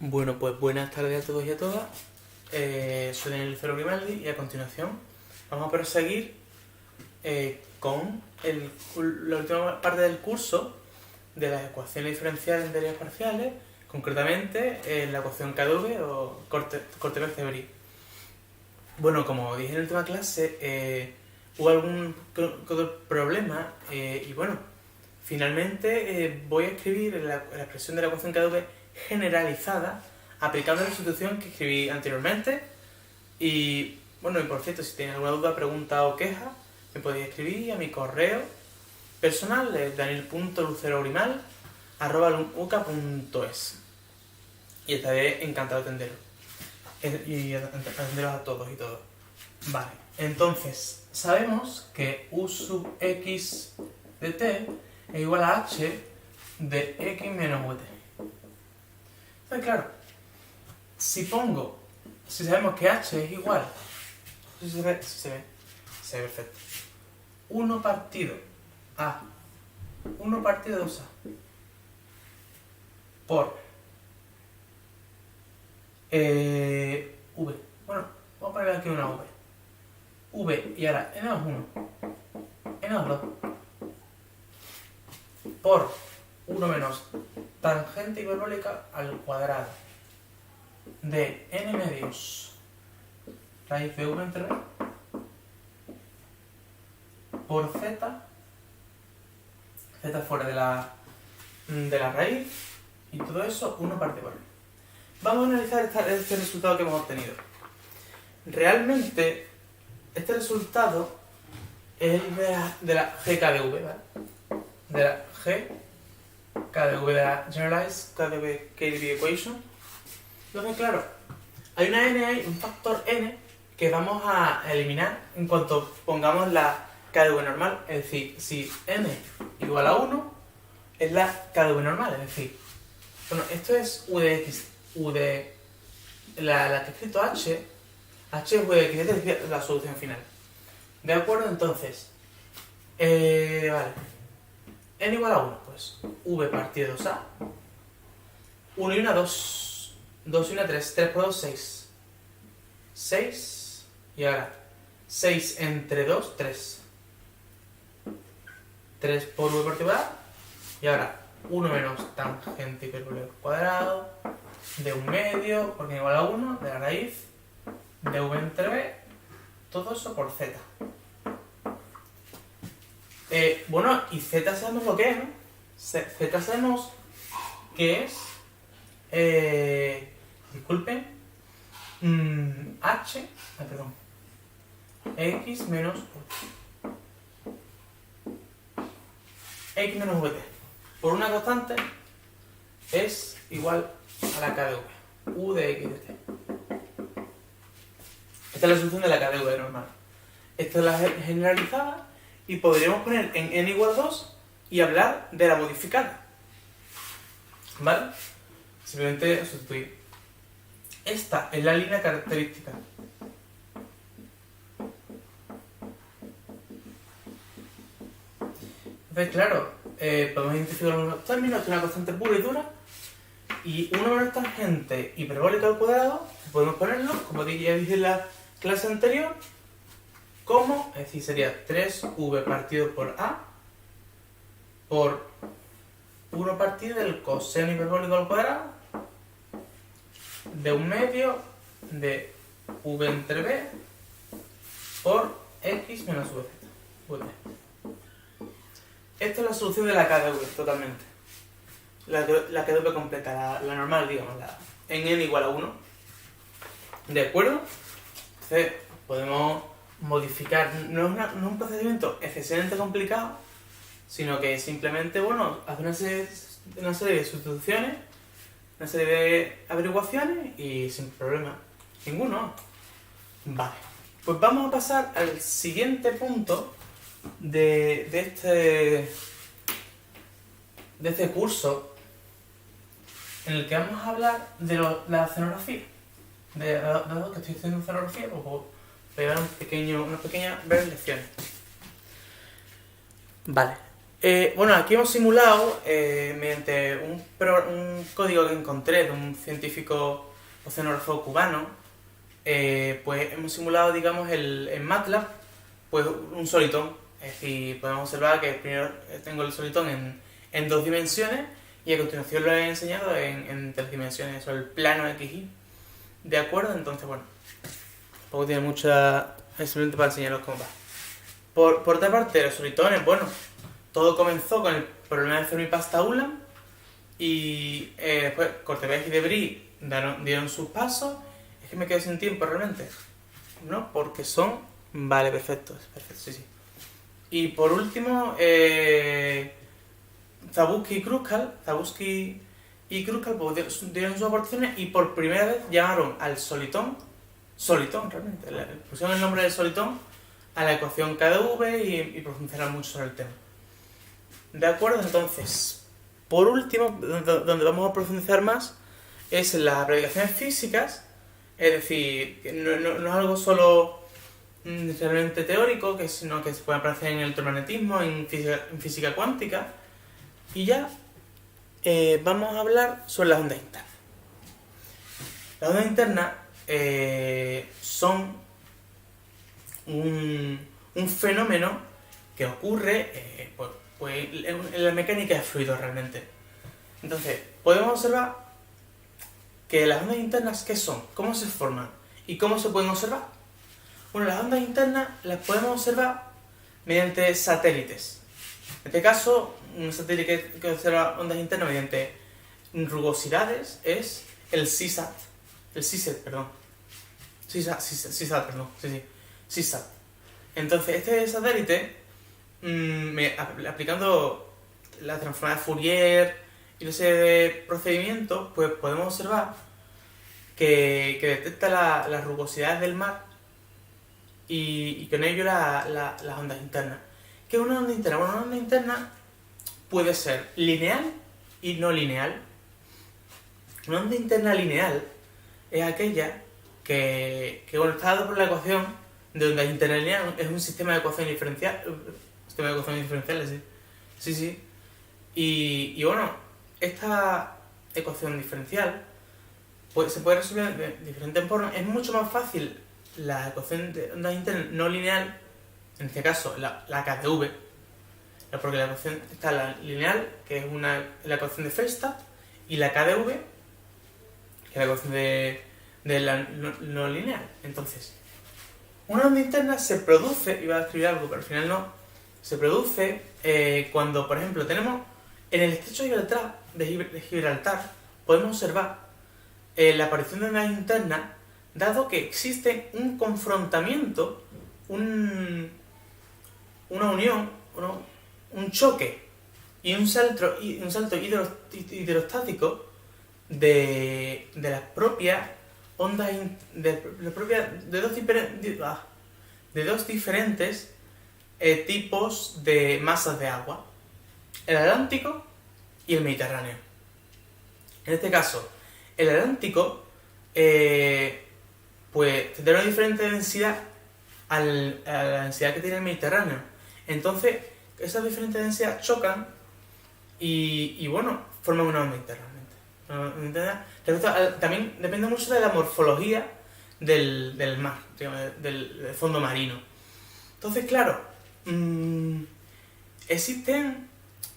Bueno, pues buenas tardes a todos y a todas. Soy Daniel Cero Grimaldi y a continuación vamos a proseguir con la última parte del curso de las ecuaciones diferenciales en teorías parciales, concretamente la ecuación KdV o Korteweg-Cebery. Bueno, como dije en la última clase, hubo algún otro problema y bueno, finalmente voy a escribir la expresión de la ecuación KdV generalizada aplicando la sustitución que escribí anteriormente. Y bueno, y por cierto, si tenéis alguna duda, pregunta o queja, me podéis escribir a mi correo personal, daniel.lucerogrimal@uca.es, y estaré encantado de atenderos y atenderos a todos y todas. Vale, entonces sabemos que u sub x de t es igual a h de x menos ut. Entonces, claro, si sabemos que h es igual, se ve perfecto, 1 partido a 1 partido 2a por v. Bueno, vamos a poner aquí una v y ahora n más 1, n más 2 por 1 menos tangente hiperbólica al cuadrado de n medios raíz de v entre b por z fuera de la raíz, y todo eso 1 partido por b. Vamos a analizar este resultado que hemos obtenido. Realmente este resultado es el de la GKdV, ¿vale? De la GKdV, de la Generalized KdV Equation. Entonces, claro, hay una n, hay un factor n que vamos a eliminar en cuanto pongamos la KdV normal. Es decir, si n igual a 1 es la KdV normal, es decir, bueno, esto es u de x, u de la que he escrito h es u de x, esta es la solución final. ¿De acuerdo? Entonces, vale, n igual a 1, pues v partido 2a, 1 y 1, 2, 2 y 1, 3, 3 por 2, 6, 6, y ahora 6 entre 2, 3, 3 por v partido a, y ahora 1 menos tangente hiperbólica al cuadrado de 1 medio, porque igual a 1, de la raíz de v entre b, todo eso por z. Bueno, y z sabemos lo que es, ¿no? Z sabemos que es, disculpen, x menos vt por una constante es igual a la KdV, u de x de t. Esta es la solución de la KdV normal. Esta es la generalizada y podríamos poner en n igual a 2 y hablar de la modificada, ¿vale? Simplemente sustituir. Esta es la línea característica. Entonces, claro, podemos identificar unos términos de una constante pura y dura, y 1 menos tangente hiperbólica al cuadrado, podemos ponerlo, como ya dije en la clase anterior, como, es decir, sería 3v partido por a por 1 partido del coseno hiperbólico al cuadrado de 1 medio de v entre b por x menos vz. Esta es la solución de la KdV, totalmente. La KdV completa, la normal, digamos, en n igual a 1. ¿De acuerdo? Entonces, podemos modificar. No es un procedimiento excesivamente complicado, sino que simplemente, bueno, hace una serie de sustituciones, una serie de averiguaciones y sin problema ninguno. Vale, pues vamos a pasar al siguiente punto de este curso, en el que vamos a hablar de la escenografía, de lo que estoy haciendo en escenografía, pues pegar unas pequeñas breves lecciones. Vale, Bueno, aquí hemos simulado, mediante un código que encontré de un científico oceanógrafo cubano, pues hemos simulado, digamos, en MATLAB, pues un solitón. Es decir, podemos observar que primero tengo el solitón en 2 dimensiones y a continuación lo he enseñado en 3 dimensiones, sobre el plano XY. ¿De acuerdo? Entonces, bueno, tampoco tiene mucha... Es simplemente para enseñaros cómo va. Por otra parte, los solitones, bueno, todo comenzó con el problema de Fermi-Pasta-Ulam y después Korteweg y de Vries dieron sus pasos. Es que me quedo sin tiempo realmente, ¿no? Porque son... Vale, perfecto, sí, sí. Y por último, Zabusky y Kruskal pues, dieron sus aportaciones y por primera vez llamaron al solitón realmente, le pusieron el nombre del solitón a la ecuación KdV y profundizaron mucho sobre el tema. De acuerdo, entonces, por último, donde vamos a profundizar más, es en las aplicaciones físicas, es decir, que no es algo solo realmente teórico, sino que se puede aparecer en el electromagnetismo, en física cuántica, y ya vamos a hablar sobre las ondas internas. Las ondas internas son un fenómeno que ocurre pues en la mecánica de fluidos realmente. Entonces, podemos observar que las ondas internas, ¿qué son? ¿Cómo se forman? ¿Y cómo se pueden observar? Bueno, las ondas internas las podemos observar mediante satélites. En este caso, un satélite que observa ondas internas mediante rugosidades es el CISAT. El CISAT, perdón. CISAT, perdón. Sí, CISAT. Entonces, este satélite, aplicando la transformada de Fourier y una serie de procedimientos, pues podemos observar que detecta las rugosidades del mar y con ello las ondas internas. ¿Qué es una onda interna? Bueno, una onda interna puede ser lineal y no lineal. Una onda interna lineal es aquella que bueno, está dado por la ecuación de ondas internas lineales, es un sistema de ecuaciones diferenciales. Sí. Y bueno, esta ecuación diferencial pues, se puede resolver de diferentes formas. Es mucho más fácil la ecuación de ondas internas no lineal, en este caso la KdV, porque la ecuación está la lineal, que es la ecuación de Felstat, y la KdV, que es la ecuación de la no lineal. Entonces, una onda interna se produce, iba a escribir algo, pero al final no, se produce cuando, por ejemplo, tenemos en el estrecho de Gibraltar, podemos observar la aparición de ondas internas, dado que existe un confrontamiento, una unión, un choque y un salto hidrostático de las propias ondas de dos diferentes tipos de masas de agua, el Atlántico y el Mediterráneo. En este caso, el Atlántico pues tendrá una diferente densidad a la densidad que tiene el Mediterráneo. Entonces, esas diferentes densidades chocan y bueno, forman una onda interna. También depende mucho de la morfología del mar, digamos, del fondo marino. Entonces, claro, existen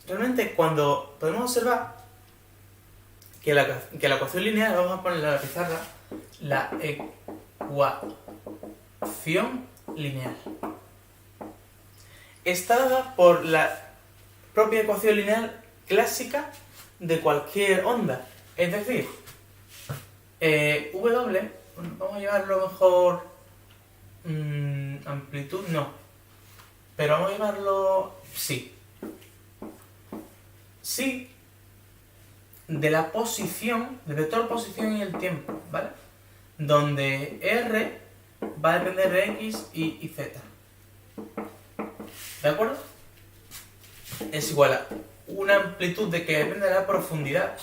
realmente cuando podemos observar que la ecuación lineal, vamos a ponerla en la pizarra, la ecuación lineal está dada por la propia ecuación lineal clásica de cualquier onda. Es decir, W, vamos a llevarlo mejor, amplitud, no, pero vamos a llevarlo, sí, de la posición, del vector posición y el tiempo, ¿vale? Donde R va a depender de X y Z. ¿De acuerdo? Es igual a una amplitud que depende de la profundidad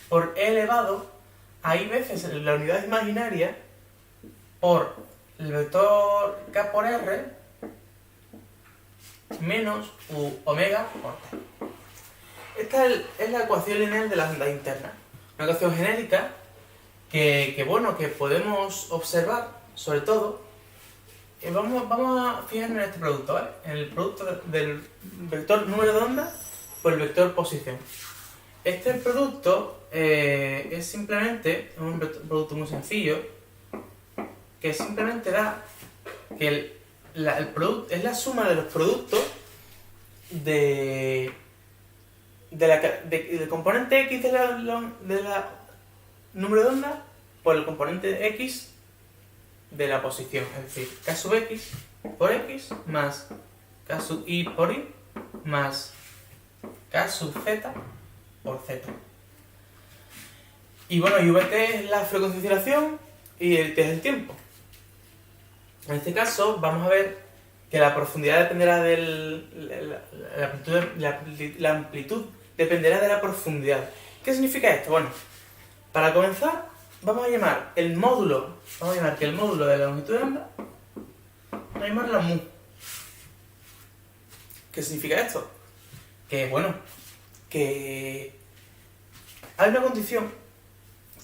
por E elevado a I veces la unidad imaginaria por el vector K por R menos u omega por t. Esta es la ecuación lineal de la onda interna. Una ecuación genérica que podemos observar, sobre todo, vamos a fijarnos en este producto, ¿vale? En el producto del vector número de onda por el vector posición. Este producto es simplemente un producto muy sencillo que simplemente da que el producto es la suma de los productos del componente x de la número de onda por el componente x de la posición, es decir, k sub x por x más k sub y por y más k sub z por z. Y bueno, y vt es la frecuencia de oscilación y el t es el tiempo. En este caso vamos a ver que la profundidad dependerá la amplitud dependerá de la profundidad. ¿Qué significa esto? Bueno, para comenzar vamos a llamar que el módulo de la longitud de onda, vamos a llamarlo mu. ¿Qué significa esto? Que bueno, que hay una condición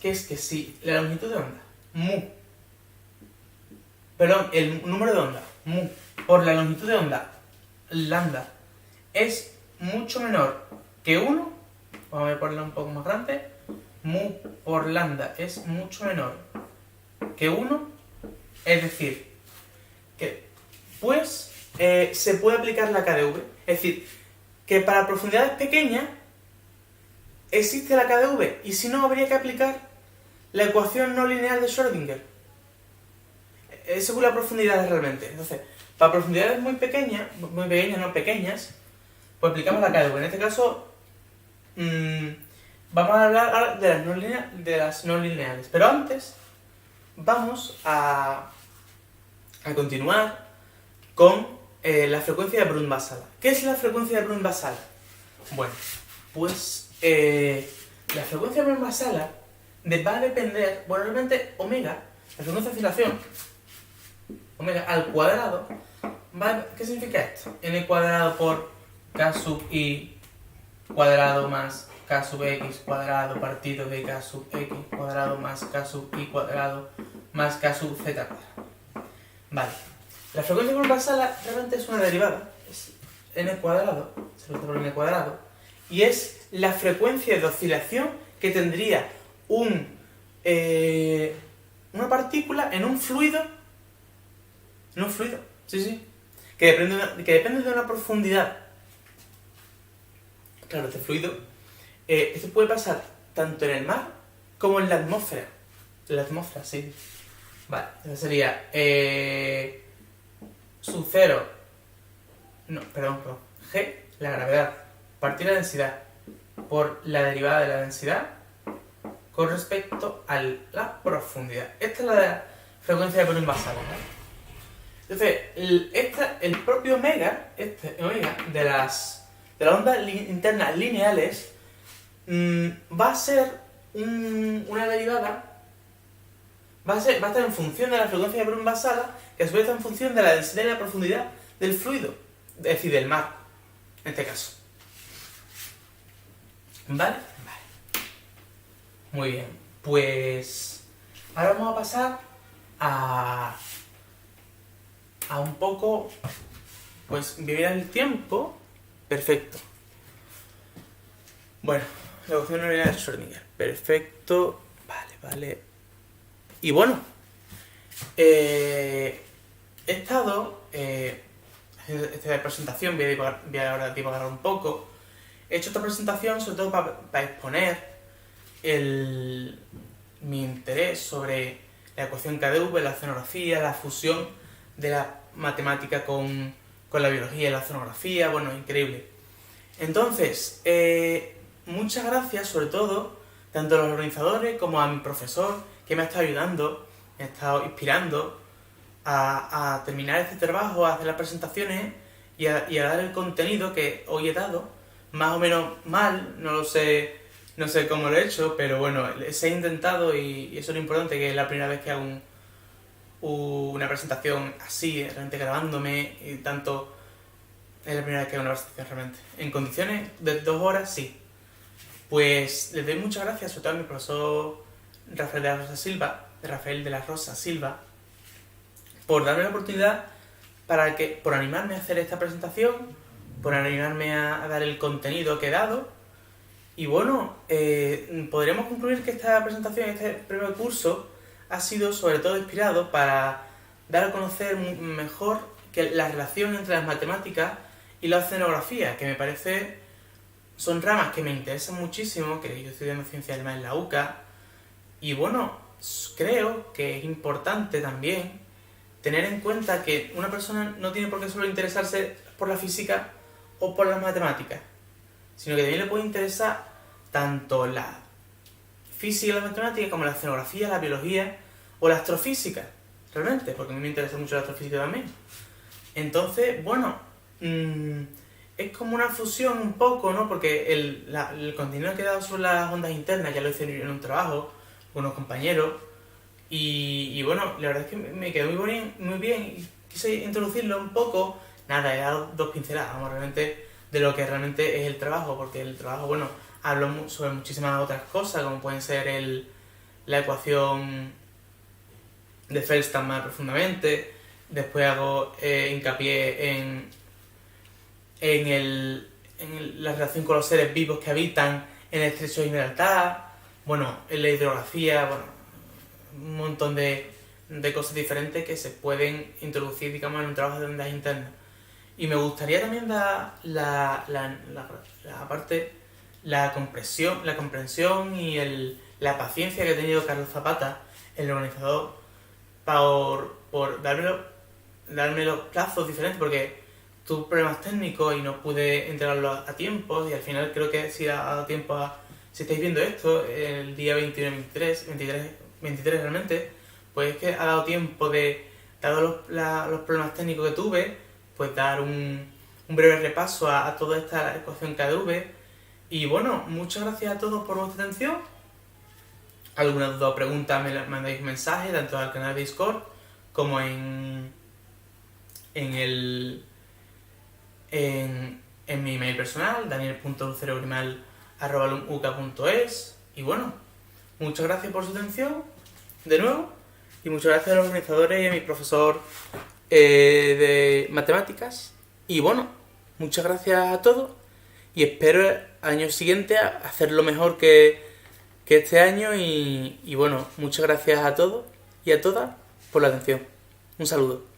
que es que si la longitud de onda el número de onda mu por la longitud de onda lambda es mucho menor que 1, vamos a ponerlo un poco más grande, mu por lambda es mucho menor que 1, es decir, que pues se puede aplicar la KdV, es decir, que para profundidades pequeñas existe la KdV y si no habría que aplicar la ecuación no lineal de Schrödinger según la profundidad realmente. Entonces, para profundidades muy pequeñas, no pequeñas, pues aplicamos la KdV. En este caso vamos a hablar ahora de las no lineales, pero antes vamos a continuar con la frecuencia de Brunt-Väisälä. ¿Qué es la frecuencia de Brunt-Väisälä? Bueno, pues la frecuencia de Brunt-Väisälä va a depender, bueno, realmente omega, la frecuencia de oscilación, omega al cuadrado, ¿qué significa esto? N cuadrado por k sub i cuadrado más k sub x cuadrado partido de k sub x cuadrado más k sub y cuadrado más k sub z cuadrado. Vale. La frecuencia de Brunt-Väisälä realmente es una derivada, es n cuadrado, se lo por n cuadrado, y es la frecuencia de oscilación que tendría una partícula en un fluido, sí, que depende de una profundidad. Claro, este fluido, esto puede pasar tanto en el mar como en la atmósfera. En la atmósfera, sí. Vale, entonces sería sub 0, G, la gravedad, partir la densidad por la derivada de la densidad con respecto a la profundidad. Esta es la frecuencia de Brunt-Väisälä, ¿vale? Entonces, el propio omega, de las ondas internas lineales, va a ser una derivada, va a estar en función de la frecuencia de Brunt-Väisälä, que a su vez está en función de la densidad y la profundidad del fluido, es decir, del mar, en este caso. ¿Vale? Vale. Muy bien. Pues ahora vamos a pasar a un poco, pues, vivir el tiempo. Perfecto. Bueno, la ecuación no lineal de Schrödinger. Perfecto. Vale. Y bueno, he estado haciendo esta presentación, voy a ahora divagar un poco. He hecho esta presentación sobre todo para exponer mi interés sobre la ecuación KdV, la oceanografía, la fusión de la matemática con la biología y la oceanografía, bueno, increíble. Entonces, muchas gracias sobre todo, tanto a los organizadores como a mi profesor, que me ha estado ayudando, me ha estado inspirando a terminar este trabajo, a hacer las presentaciones y a dar el contenido que hoy he dado, más o menos mal, no sé cómo lo he hecho, pero bueno, se ha intentado y eso es lo importante, que es la primera vez que hago una presentación así, realmente grabándome y tanto Es la primera vez que hago una presentación realmente. En condiciones de 2 horas, sí. Pues les doy muchas gracias, sobre todo a mi profesor Rafael de la Rosa Silva, por darme la oportunidad por animarme a hacer esta presentación, por animarme a dar el contenido que he dado. Y bueno, podremos concluir que esta presentación, este primer curso, ha sido sobre todo inspirado para dar a conocer mejor que la relación entre las matemáticas y la oceanografía, que me parece son ramas que me interesan muchísimo, que yo estoy estudiando ciencias del mar en la UCA, y bueno, creo que es importante también tener en cuenta que una persona no tiene por qué solo interesarse por la física o por las matemáticas, sino que también le puede interesar tanto la física y la matemática como la oceanografía, la biología o la astrofísica, realmente, porque a mí me interesa mucho la astrofísica también. Entonces, bueno, es como una fusión un poco, ¿no? Porque el contenido que he dado sobre las ondas internas ya lo hice en un trabajo con unos compañeros y bueno, la verdad es que me quedó muy bien y quise introducirlo un poco. Nada, he dado 2 pinceladas, vamos, realmente de lo que realmente es el trabajo, porque el trabajo, bueno, hablo sobre muchísimas otras cosas, como pueden ser la ecuación de Feldstein más profundamente. Después hago hincapié en la relación con los seres vivos que habitan en el estrecho de Gibraltar, bueno, en la hidrografía, bueno, un montón de cosas diferentes que se pueden introducir, digamos, en un trabajo de ondas internas. Y me gustaría también dar la comprensión y la paciencia que ha tenido Carlos Zapata, el organizador, por darme los plazos diferentes, porque tuve problemas técnicos y no pude entregarlos a tiempo, y al final creo que sí ha dado tiempo si estáis viendo esto, el día 23 realmente, pues es que ha dado tiempo dado los problemas técnicos que tuve, pues dar un breve repaso a toda esta ecuación KdV. Y bueno, muchas gracias a todos por vuestra atención. Alguna duda o pregunta me mandáis un mensaje, tanto al canal de Discord como en mi email personal, daniel.lucerogrimal@uca.es. Y bueno, muchas gracias por su atención, de nuevo, y muchas gracias a los organizadores y a mi profesor de matemáticas. Y bueno, muchas gracias a todos, y espero el año siguiente hacerlo mejor que este año. Y bueno, muchas gracias a todos y a todas por la atención. Un saludo.